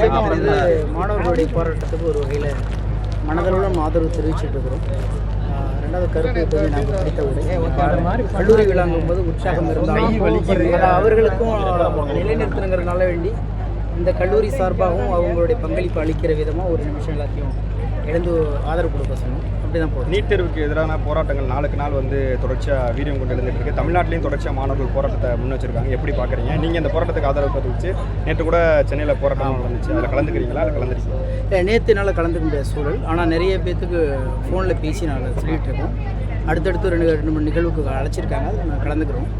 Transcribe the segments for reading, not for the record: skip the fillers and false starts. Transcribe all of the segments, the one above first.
நிச்சயமாக வந்து மாணவர்களுடைய போராட்டத்துக்கு ஒரு வகையில் மனதளவில் ஆதரவு தெரிவிச்சுட்டு இருக்கிறோம். ரெண்டாவது கருத்து எப்போதுமே நாங்கள் படித்த உடனே கல்லூரி விழாங்கும் போது உற்சாகம் இருந்தாலும் அவர்களுக்கும் நிலைநிறுத்தணுங்கிறதுனால வேண்டி இந்த கல்லூரி சார்பாகவும் அவங்களுடைய பங்களிப்பு அளிக்கிற விதமாக ஒரு நிமிஷம் எல்லாத்தையும் எழுந்து ஆதரவு கொடுக்க சொன்னோம். அப்படி தான் போகுது. நீட் தேர்வுக்கு எதிரான போராட்டங்கள் நாளுக்கு நாள் வந்து தொடர்ச்சியாக வீரியம் கொண்டு எழுந்துட்டு இருக்கு. தமிழ்நாட்டிலையும் தொடர்ச்சியாக மாணவர்கள் போராட்டத்தை முன் வச்சிருக்காங்க. எப்படி பார்க்குறீங்க? நீங்கள் இந்த போராட்டத்துக்கு ஆதரவு தெரிவித்து நேற்று கூட சென்னையில் போராட்டம் நடந்துச்சு. அதில் கலந்துக்கிறீங்களா? அதில் கலந்துருக்கீங்க? இல்லை, நேற்று என்னால் கலந்துக்க முடியாத சூழல். ஆனால் நிறைய பேர்த்துக்கு ஃபோனில் பேசி நாங்கள் சொல்லிகிட்டு இருக்கோம். அடுத்தடுத்து ரெண்டு மூணு நிகழ்வுக்கு அழைச்சிருக்காங்க. அதை நாங்கள் கலந்துக்கிறோம்.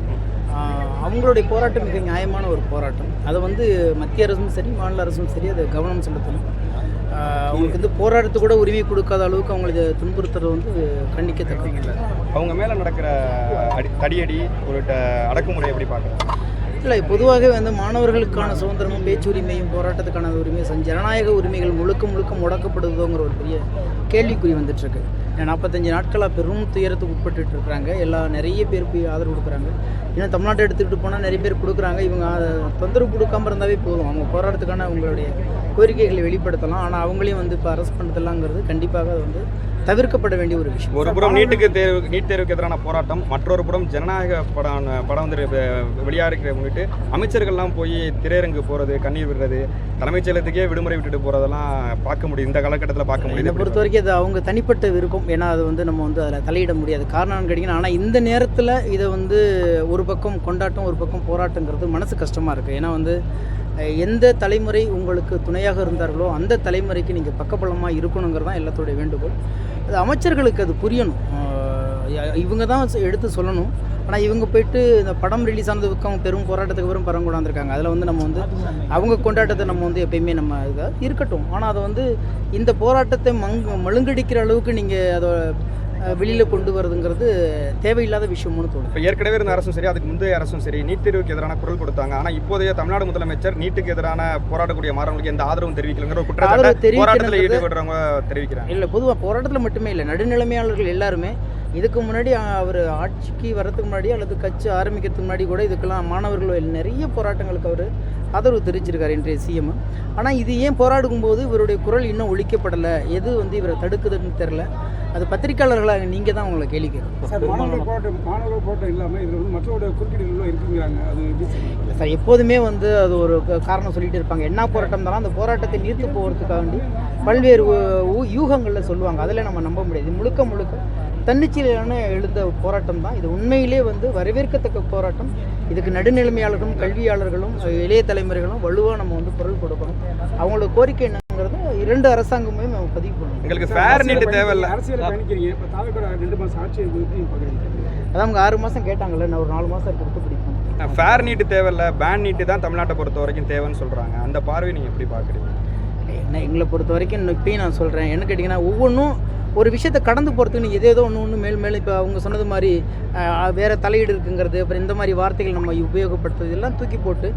அவங்களுடைய போராட்டம் மிக நியாயமான ஒரு போராட்டம். அதை வந்து மத்திய அரசும் சரி மாநில அரசும் சரி அதை கவனம் செலுத்தணும். அவங்களுக்கு வந்து போராட்டத்து கூட உரிமை கொடுக்காத அளவுக்கு அவங்களுக்கு துன்புறுத்துறது வந்து கண்டிக்கத்தக்க. அவங்க மேலே நடக்கிற தடியடி ஒரு அடக்குமுறை எப்படி பார்க்குறாங்க? இல்லை, பொதுவாகவே வந்து மாணவர்களுக்கான சுதந்திரமும் பேச்சு உரிமையும் போராட்டத்துக்கான உரிமையும் ஜனநாயக உரிமைகள் முழுக்க முடக்கப்படுதோங்கிற ஒரு பெரிய கேள்விக்குறி வந்துட்டுருக்கு. 45 நாட்களாக பெரும் துயரத்துக்கு உட்பட்டு இருக்கிறாங்க. நிறைய பேர் போய் ஆதரவு கொடுக்குறாங்க. இன்னும் தமிழ்நாட்டை எடுத்துக்கிட்டு போனால் நிறைய பேர் கொடுக்குறாங்க. இவங்க தொந்தரவு கொடுக்காமல் இருந்தாவே போதும். அவங்க போராட்டத்துக்கான அவங்களுடைய கோரிக்கைகளை வெளிப்படுத்தலாம். ஆனால் அவங்களையும் வந்து இப்போ அரெஸ்ட் பண்ணுறதுலாங்கிறது கண்டிப்பாக அது வந்து தவிர்க்கப்பட வேண்டிய ஒரு விஷயம். ஒரு புறம் நீட் தேர்வுக்கு எதிரான போராட்டம், மற்றொரு புறம் ஜனநாயக படம் வந்து வெளியாகிற முன்னிட்டு அமைச்சர்கள்லாம் போய் திரையரங்கு போகிறது, கண்ணீர் விடுறது, தலைமைச் செயலகத்துக்கே விடுமுறை விட்டுட்டு போகிறதெல்லாம் பார்க்க முடியும். இந்த காலகட்டத்தில் பார்க்க முடியும். இதை பொறுத்த வரைக்கும் அது அவங்க தனிப்பட்ட விருப்பம். ஏன்னா அது வந்து நம்ம வந்து அதில் தலையிட முடியாது. காரணம் கேட்டிங்கன்னா, ஆனால் இந்த நேரத்தில் இதை வந்து ஒரு பக்கம் கொண்டாட்டம் ஒரு பக்கம் போராட்டங்கிறது மனசு கஷ்டமாக இருக்குது. ஏன்னா வந்து எந்த தலைமுறை உங்களுக்கு துணையாக இருந்தார்களோ அந்த தலைமுறைக்கு நீங்கள் பக்கபலமாக இருக்கணுங்கிறது தான் எல்லாத்தோடைய வேண்டுகோள். அது அமைச்சர்களுக்கு அது புரியணும். இவங்க தான் எடுத்து சொல்லணும். ஆனால் இவங்க போயிட்டு இந்த படம் ரிலீஸ் ஆனதுக்கு அவங்க பெரும் போராட்டத்துக்கு பெரும் படம் கொண்டாந்துருக்காங்க. அதில் வந்து நம்ம வந்து அவங்க கொண்டாட்டத்தை நம்ம வந்து எப்பயுமே நம்ம இதாக இருக்கட்டும். ஆனால் அதை வந்து இந்த போராட்டத்தை மழுங்கடிக்கிற அளவுக்கு நீங்கள் அதை வெளியில் கொண்டு வரதுங்கிறது தேவையில்லாத விஷயம்னு தோணும். இப்போ ஏற்கனவே இருந்த அரசும் சரி, அதுக்கு முந்தைய அரசும் சரி நீட் தேர்வுக்கு எதிரான குரல் கொடுத்தாங்க. ஆனால் இப்போதைய தமிழ்நாடு முதலமைச்சர் நீட்டுக்கு எதிரான போராடக்கூடிய மாணவர்களுக்கு எந்த ஆதரவும் தெரிவிக்கலங்கிற ஒரு குற்றச்சாட்டு போராட்டத்தில் ஈடுபடுறவங்க தெரிவிக்கிறாங்க. இல்லை, பொதுவாக போராட்டத்தில் மட்டுமே இல்லை, நடுநிலைமையாளர்கள் எல்லாருமே இதுக்கு முன்னாடி அவர் ஆட்சிக்கு வரதுக்கு முன்னாடி அல்லது கட்சி ஆரம்பிக்கிறதுக்கு முன்னாடி கூட இதுக்கெல்லாம் மாணவர்கள் நிறைய போராட்டங்களுக்கு அவர் ஆதரவு தெரிவிச்சிருக்காரு இன்றைய சிஎம். ஆனால் இது ஏன் போராடும் போது இவருடைய குரல் இன்னும் ஒழிக்கப்படலை, எது வந்து இவரை தடுக்குதுன்னு தெரில. அது பத்திரிகையாளர்களாக நீங்கள் தான் உங்களை கேள்வி கேட்கணும். மாணவர்கள் போராட்டம் இல்லாமல் இதில் வந்து மற்றவருடைய குறுக்கீடுகளும் இருக்குங்கிறாங்க. அது இல்லை சார், எப்போதுமே வந்து அது ஒரு காரணம் சொல்லிட்டு இருப்பாங்க. என்ன போராட்டம் தானே அந்த போராட்டத்தை நீர்த்து போகிறதுக்காண்டி பல்வேறு யூகங்களில் சொல்லுவாங்க. அதில் நம்ம நம்ப முடியாது. முழுக்க தன்னிச்சையிலான எழுந்த போராட்டம் தான் இது. உண்மையிலே வந்து வரவேற்கத்தக்க போராட்டம். இதுக்கு நடுநிலைமையாளர்களும் கல்வியாளர்களும் இளைய தலைமுறைகளும் வலுவாக நம்ம வந்து குரல் கொடுக்கணும். அவங்களோட கோரிக்கை என்னங்கிறத இரண்டு அரசாங்கமே நம்ம பதிவு பண்ணணும். எங்களுக்கு ஃபேர் நீட் தேவையில்லை. அரசியல் பயணிக்கிறீங்க. இப்போ தாவேக்கா 2 மாதம் ஆட்சி அதான் அவங்க 6 மாதம் கேட்டாங்கல்ல, நான் ஒரு 4 மாதம் கொடுத்து பிடிப்போம். ஃபேர் நீட்டு தேவையில்லை, பேன் நீட்டு தான் தமிழ்நாட்டை பொறுத்த வரைக்கும் தேவைன்னு சொல்கிறாங்க. அந்த பார்வை நீங்கள் எப்படி பார்க்குறீங்க? என்ன எங்களை பொறுத்த வரைக்கும் இப்பயும் நான் சொல்கிறேன், என்ன கேட்டிங்கன்னா, ஒவ்வொன்றும் ஒரு விஷயத்தை கடந்து போகிறதுக்கு நீங்கள் ஏதோ ஒன்று மேல் இப்போ அவங்க சொன்னது மாதிரி வேறு தலையீடு இருக்குங்கிறது, அப்புறம் இந்த மாதிரி வார்த்தைகள் நம்ம உபயோகப்படுத்துறது எல்லாம் தூக்கி போட்டு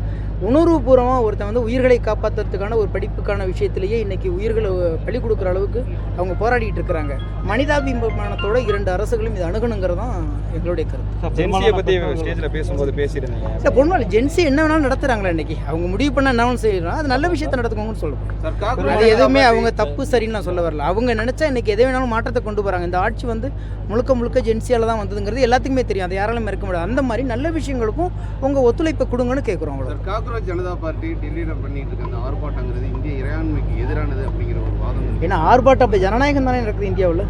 உணர்வுபூர்வமாக ஒருத்தன் வந்து உயிர்களை காப்பாற்றுறதுக்கான ஒரு படிப்புக்கான விஷயத்திலேயே இன்றைக்கி உயிர்களை பலி கொடுக்குற அளவுக்கு அவங்க போராடிட்டு இருக்கிறாங்க. மனிதாபிமானத்தோட 2 அரசுகளும் இது அணுகணுங்கிறது தான் எங்களுடைய கருத்து. ஜென்சியை பற்றி ஸ்டேஜில் பேசும்போது பேசியிருந்தீங்க. இல்லை, பொண்ணு ஜென்சி என்ன வேணாலும் நடத்துகிறாங்களா இன்றைக்கி? அவங்க முடிவு பண்ண என்ன செய்யணும், அது நல்ல விஷயத்தை நடத்துக்கோங்கன்னு சொல்லுவோம். அது எதுவுமே அவங்க தப்பு சரின்னு நான் சொல்ல வரல. அவங்க நினச்சா இன்றைக்கி எதை வேணாலும் மாற்றத்தை கொண்டு போகிறாங்க. இந்த ஆட்சி வந்து முழுக்க ஜென்சியால் தான் வந்ததுங்கிறது எல்லாத்துக்குமே தெரியும். அதை யாராலும் மறுக்க முடியாது. அந்த மாதிரி நல்ல விஷயங்களுக்கும் உங்கள் ஒத்துழைப்பை கொடுங்கன்னு கேட்குறோம். காங்கிரஸ் ஜனதா பார்ட்டி டெல்லியில் பண்ணிட்டு இருக்க அந்த ஆர்ப்பாட்டங்கிறது இந்திய இறையாண்மைக்கு எதிரானது அப்படிங்கிற ஒரு வாதம். ஏன்னா ஆர்ப்பாட்டம் இப்போ ஜனநாயகம் தானே நடக்குது இந்தியாவில்.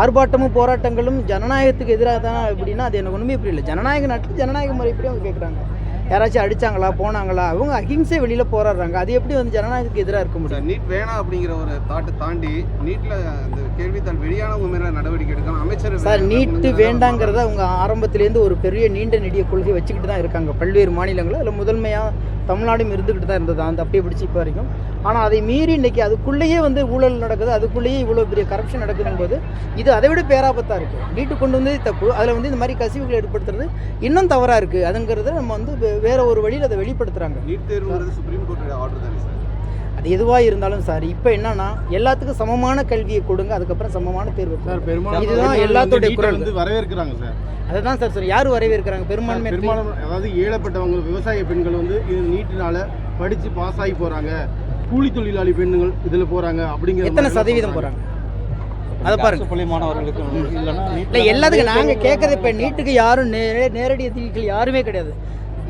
ஆர்ப்பாட்டமும் போராட்டங்களும் ஜனநாயகத்துக்கு எதிராக தான் அப்படின்னா அது எனக்கு ஒன்றுமே புரியல. ஜனநாயக நாட்டில் ஜனநாயக முறைப்படி அவங்க கேட்குறாங்க. யாராச்சும் அடித்தாங்களா போனாங்களா, அவங்க அகிம்சை வெளியில் போராடுறாங்க. அது எப்படி வந்து ஜனநாயகத்துக்கு எதிராக இருக்க முடியும்? நீட் வேணாம் அப்படிங்கிற ஒரு தாட்டை தாண்டி நீட்டில் அந்த கேள்வித்தாள் வெளியானவங்க மேலே நடவடிக்கை எடுக்கணும் அமைச்சர். சார், நீட்டு வேண்டாங்கிறத அவங்க ஆரம்பத்திலேருந்து ஒரு பெரிய நீண்ட நெடிய கொள்கை வச்சுக்கிட்டு தான் இருக்காங்க பல்வேறு மாநிலங்களும். அதில் முதன்மையாக தமிழ்நாடும் இருந்துக்கிட்டு தான் இருந்தது அந்த அப்படியே பிடிச்சி இப்போ வரைக்கும். ஆனால் அதை மீறி இன்றைக்கி அதுக்குள்ளேயே வந்து ஊழல் நடக்குது, அதுக்குள்ளேயே இவ்வளோ பெரிய கரப்ஷன் நடக்குதுங்கும்போது இது அதை விட பேராபத்தாக இருக்குது. நீட்டு கொண்டு வந்தது தப்பு, அதில் வந்து இந்த மாதிரி கசிவுகளை ஏற்படுத்துறது இன்னும் தவறாக இருக்குது. அதுங்கிறத நம்ம வந்து வேறு ஒரு வழியில் அதை வெளிப்படுத்துகிறாங்க. நீட் தேர்வுங்கிறது சுப்ரீம் கோர்ட்டோட ஆர்டர் தானே சார்? அது எதுவாக இருந்தாலும் சார், இப்போ என்னன்னா எல்லாத்துக்கும் சமமான கல்வியை கொடுங்க, அதுக்கப்புறம் சமமான தேர்வு. இதுதான் எல்லாத்தோடைய குரல் வந்து வரவேற்கிறாங்க சார். அதுதான் சார் சார் யார் வரவேற்கிறாங்க? பெரும்பான்மை அதாவது ஏழப்பட்டவங்க விவசாய பெண்கள் வந்து இது நீட்டினால படித்து பாஸ் ஆகி போகிறாங்க, கூலி தொழிலாளி பெண்கள் இதில் போகிறாங்க அப்படிங்கிற எத்தனை சதவீதம் போகிறாங்க அதை பாருங்க. பள்ளி மாணவர்களுக்கு இல்லைன்னா இல்லை எல்லாத்துக்கும் நாங்கள் கேட்குறது இப்போ நீட்டுக்கு யாரும் நேரடி எதிரிகள் யாருமே கிடையாது.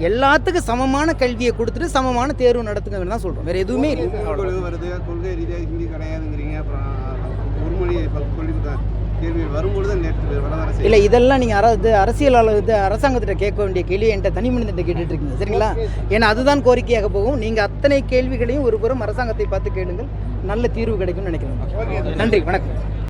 எல்லாத்துக்கும் சமமான கல்வியை கொடுத்துட்டு சமமான தேர்வு நடத்துங்கன்னு தான் சொல்கிறோம். வேறு எதுவுமே இல்லை. கொள்கை வருது, கொள்கை ரீதியாக ஹிந்தி கிடையாதுங்கிறீங்க. அப்புறம் ஒரு மொழி பள்ளி கேள்வி வரும்பொழுது நேற்று வடவரசு இல்லை இதெல்லாம் நீங்கள் அரசியலாளர் அரசாங்கத்திட்ட கேட்க வேண்டிய கேள்வி என்கிட்ட தனி மனிதத்தை கேட்டுட்டு இருக்கீங்க சரிங்களா? ஏன்னா அதுதான் கோரிக்கையாக போகும். நீங்கள் அத்தனை கேள்விகளையும் ஒரு புறம் அரசாங்கத்தை பார்த்து கேளுங்கள், நல்ல தீர்வு கிடைக்கும்னு நினைக்கிறேன். நன்றி, வணக்கம்.